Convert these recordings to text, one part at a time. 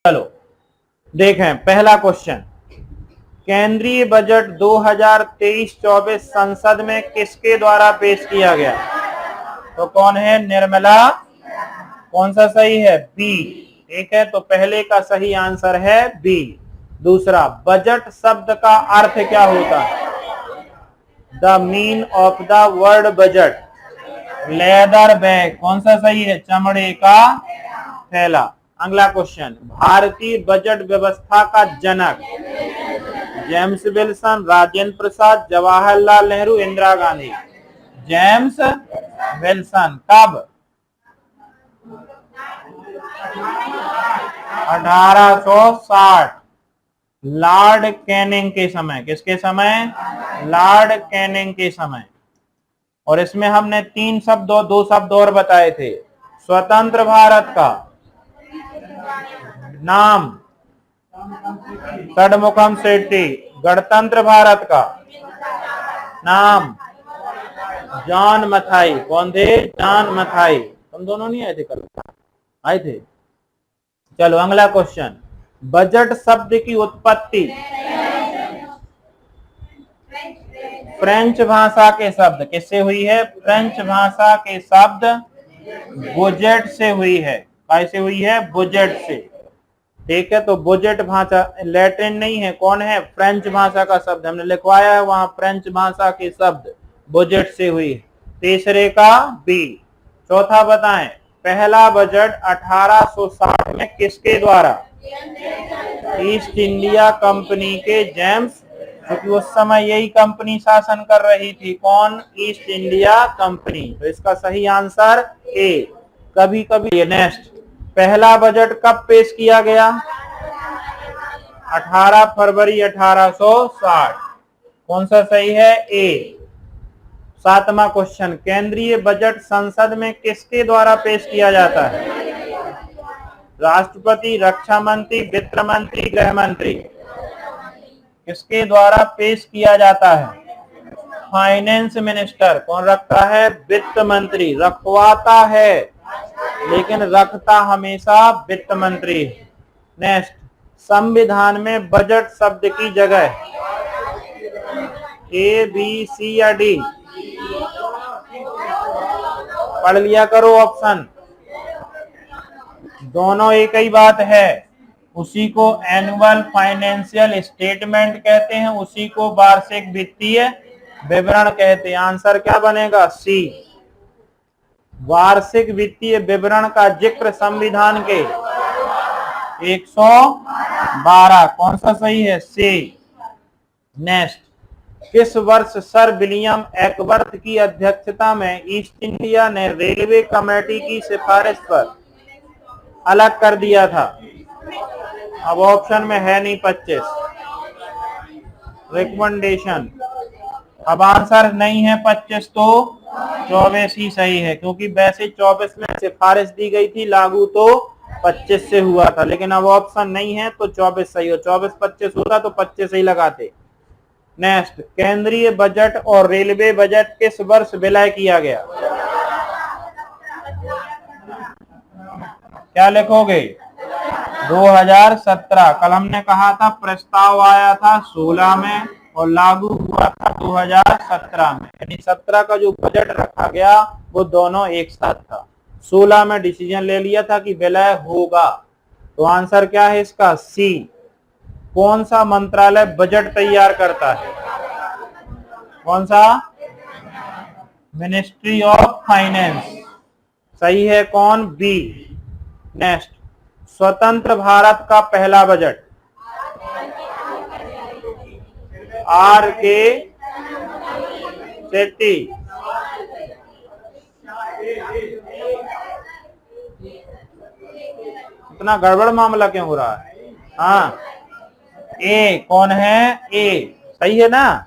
चलो देखें पहला क्वेश्चन, केंद्रीय बजट 2023-24 संसद में किसके द्वारा पेश किया गया? तो कौन है? निर्मला। कौन सा सही है? बी। ठीक है, तो पहले का सही आंसर है बी। दूसरा, बजट शब्द का अर्थ क्या होता है? The mean of the word budget, leather bag. कौन सा सही है? चमड़े का थैला। अगला क्वेश्चन, भारतीय बजट व्यवस्था का जनक James Wilson, Rajendra Prasad, Jawaharlal Nehru, Indira Gandhi. James Wilson. कब? 1860, लॉर्ड कैनिंग के समय। किसके समय? लॉर्ड कैनिंग के समय। और इसमें हमने 3 शब्द और 2 शब्द और बताए थे। स्वतंत्र भारत का नाम षडमुखम सेट्टी, गणतंत्र भारत का नाम जॉन मथाई। कौन थे? जॉन मथाई। तुम दोनों नहीं आए थे कल? आए थे। चलो अगला क्वेश्चन, बजट शब्द की उत्पत्ति फ्रेंच भाषा के शब्द किससे हुई है? फ्रेंच भाषा के शब्द बुजेट से हुई है। कैसे हुई है? बुजेट से। ठीक है, तो बुजेट भाषा लैटिन नहीं है, कौन है? फ्रेंच भाषा का शब्द हमने लिखवाया है वहां, फ्रेंच भाषा के शब्द बुजेट से हुई है। तीसरे का बी। चौथा बताएं, पहला बजट 1860 में किसके द्वारा? ईस्ट इंडिया कंपनी के जेम्स, क्योंकि उस समय यही कंपनी शासन कर रही थी। कौन? East India company. तो इसका सही आंसर ए। कभी कभी। नेक्स्ट, पहला बजट कब पेश किया गया? 18 फरवरी 1860। कौन सा सही है? ए। सातवां क्वेश्चन, केंद्रीय बजट संसद में किसके द्वारा पेश किया जाता है? राष्ट्रपति, रक्षा मंत्री, वित्त मंत्री, गृह मंत्री। किसके द्वारा पेश किया जाता है? Finance minister. कौन रखता है? वित्त मंत्री। रखवाता है लेकिन रखता हमेशा वित्त मंत्री। नेक्स्ट, संविधान में बजट शब्द की जगह ए, बी, सी या डी? पढ़ लिया करो ऑप्शन, दोनों एक ही बात है। उसी को एनुअल फाइनेंशियल स्टेटमेंट कहते हैं, उसी को वार्षिक वित्तीय विवरण कहते हैं। आंसर क्या बनेगा? सी। वार्षिक वित्तीय विवरण का जिक्र संविधान के 112। कौन सा सही है? सी। नेक्स्ट, किस वर्ष सर विलियम एकवर्थ की अध्यक्षता में ईस्ट इंडिया ने रेलवे कमेटी की सिफारिश पर अलग कर दिया था? अब ऑप्शन में है नहीं 25 रिकमेंडेशन। अब आंसर नहीं है 25 तो 24 ही सही है, क्योंकि वैसे 24 में सिफारिश दी गई थी, लागू तो 25 से हुआ था। लेकिन अब ऑप्शन नहीं है तो 24 सही हो। 24-25 होता तो 25 ही लगाते। नेक्स्ट, केंद्रीय बजट और रेलवे बजट किस वर्ष विलय किया गया? क्या लिखोगे? 2017। कल हमने कहा था प्रस्ताव आया था 16 में और लागू हुआ था 2017 में, यानी 17 का जो बजट रखा गया वो दोनों एक साथ था। 16 में डिसीजन ले लिया था कि विलय होगा। तो आंसर क्या है इसका? सी। कौन सा मंत्रालय बजट तैयार करता है? कौन सा? Ministry of finance. सही है कौन? बी। नेक्स्ट, स्वतंत्र भारत का पहला बजट आर के शेट्टी। इतना गड़बड़ मामला क्यों हो रहा है? हाँ, ए। कौन है? ए। सही है ना?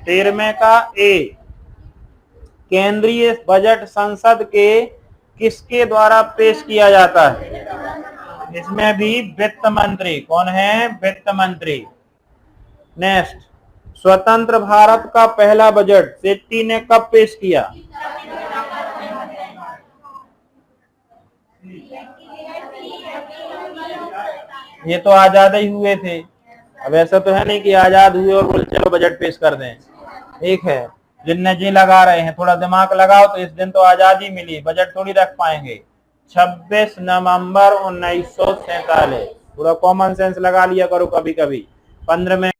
13वें का ए। केंद्रीय बजट संसद के किसके द्वारा पेश किया जाता है? इसमें भी वित्त मंत्री। कौन है? वित्त मंत्री। नेक्स्ट, स्वतंत्र भारत का पहला बजट शेट्टी ने कब पेश किया? ये तो आजाद ही हुए थे। अब ऐसा तो है नहीं कि आजाद हुए और बोले चलो बजट पेश कर दें। एक है जिनने जी लगा रहे हैं, थोड़ा दिमाग लगाओ तो इस दिन तो आजादी मिली, बजट थोड़ी रख पाएंगे। 26 नवंबर 1947, पूरा कॉमन सेंस लगा लिया करो कभी कभी। 15 में